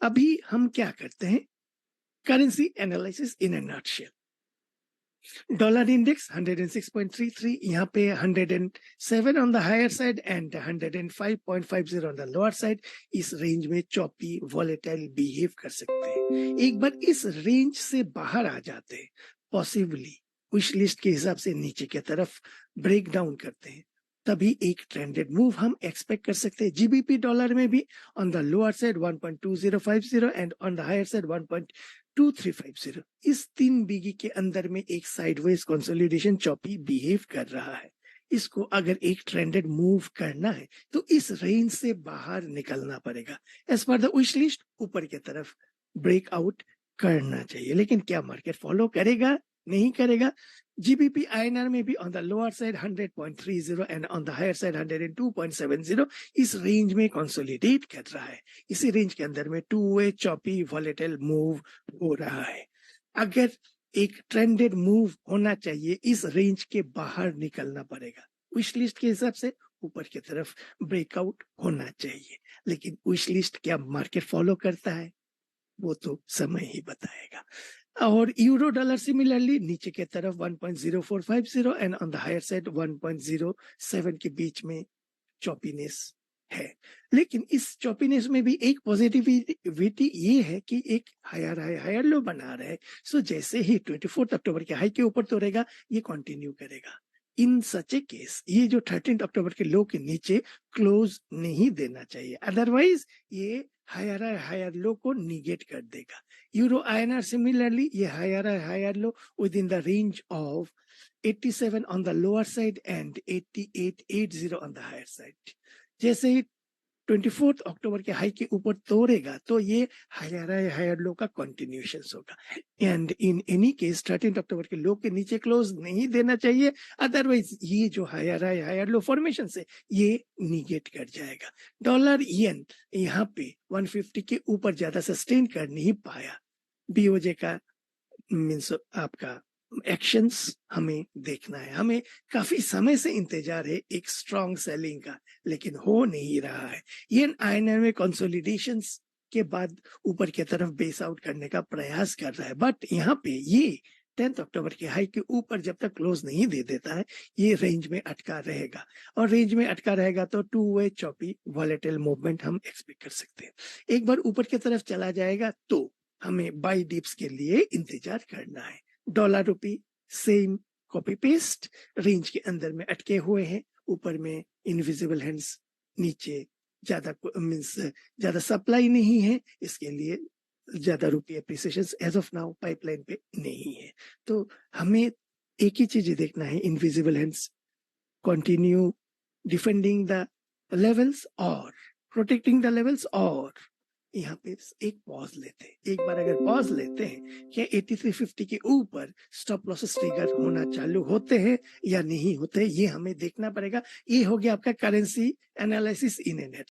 अभी हम क्या करते हैं, currency analysis in a nutshell. Dollar index 106.33, यहाँ पे 107 on the higher side and 105.50 on the lower side. इस रेंज में चॉपी वॉलेटाइल बिहेव कर सकते हैं। एक बार इस रेंज से बाहर आ जाते हैं, पॉसिबली विश लिस्ट के हिसाब से नीचे की तरफ ब्रेक डाउन करते हैं, तभी एक ट्रेंडेड मूव हम एक्सपेक्ट कर सकते हैं। जीबीपी डॉलर में भी on the lower side 1.2050 and on the higher side 1.2350, इस 3 बीगी के अंदर में एक साइडवेज कंसोलिडेशन चॉपी बिहेव कर रहा है। इसको अगर एक ट्रेंडेड मूव करना है तो इस रेंज से बाहर निकलना पड़ेगा। As per the wish list ऊपर की तरफ ब्रेकआउट करना चाहिए, लेकिन क्या मार्केट फॉलो करेगा, नहीं करेगा? जीबीपी आईएनआर में भी on the lower side 100.30 and on the higher side 102.70 इस रेंज में कंसोलिडेट कर रहा है। इसी रेंज के अंदर में two way choppy volatile move हो रहा है। अगर एक ट्रेंडेड मूव होना चाहिए, इस रेंज के बाहर निकलना पड़ेगा। विश लिस्ट के हिसाब से ऊपर की तरफ ब्रेकआउट होना चाहिए, लेकिन विश लिस्ट क्या मार्केट फॉलो करता है, वो तो समय ही बताएगा। और यूरो डॉलर सिमिलरली नीचे की तरफ 1.0450 and on the higher side 1.07 के बीच में चॉपीनेस है। लेकिन इस चॉपीनेस में भी एक पॉजिटिविटी ये है कि एक हायर लो बना रहा है। सो जैसे ही 24 अक्टूबर के हाई के ऊपर तोड़ेगा, ये कंटिन्यू करेगा। इन सच ए केस ये जो 13 अक्टूबर के लो के नीचे क्लोज नहीं देना चाहिए, अदरवाइज ये हायर लो को निगेट कर देगा। यूरो आईएनआर सिमिलरली ये higher low within the range of 87 on the lower side and 88.80 on the higher side। जैसे ही 24 अक्टूबर के हाई के ऊपर तोड़ेगा तो ये हायर लो का कंटिन्यूएशन होगा। एंड इन एनी केस 13 अक्टूबर के लो के नीचे क्लोज नहीं देना चाहिए, अदरवाइज ये जो हायर लो फॉर्मेशन से ये निगेट कर जाएगा। डॉलर येन यहाँ पे 150 के ऊपर ज्यादा सस्टेन कर नहीं पाया। बीओजे का मीन्स आपका एक्शंस हमें देखना है। हमें काफी समय से इंतजार है एक स्ट्रॉन्ग सेलिंग का, लेकिन हो नहीं रहा है। ये आईएनआर में कंसोलिडेशंस के बाद ऊपर की तरफ बेस आउट करने का प्रयास कर रहा है, बट यहाँ पे ये 10 अक्टूबर के हाई के ऊपर जब तक क्लोज नहीं दे देता है, ये रेंज में अटका रहेगा। और रेंज में अटका रहेगा तो two way choppy volatile movement हम एक्सपेक्ट कर सकते हैं। एक बार ऊपर की तरफ चला जाएगा तो हमें बाई डिप्स के लिए इंतजार करना है। Dollar rupee same copy paste range के अंदर में अटके हुए हैं। ऊपर में इनविजिबल हैंड्स, नीचे ज्यादा मींस ज्यादा सप्लाई नहीं है, इसके लिए ज्यादा rupee appreciation as of now pipeline पे नहीं है। तो हमें एक ही चीज देखना है, invisible hands continue defending the levels और प्रोटेक्टिंग द लेवल्स, और यहाँ पे एक पॉज लेते हैं। एक बार अगर पॉज लेते हैं कि 8350 के ऊपर स्टॉप लॉसेस ट्रिगर होना चालू होते हैं या नहीं होते, ये हमें देखना पड़ेगा। ये हो गया आपका करेंसी एनालिसिस इन ए नेट।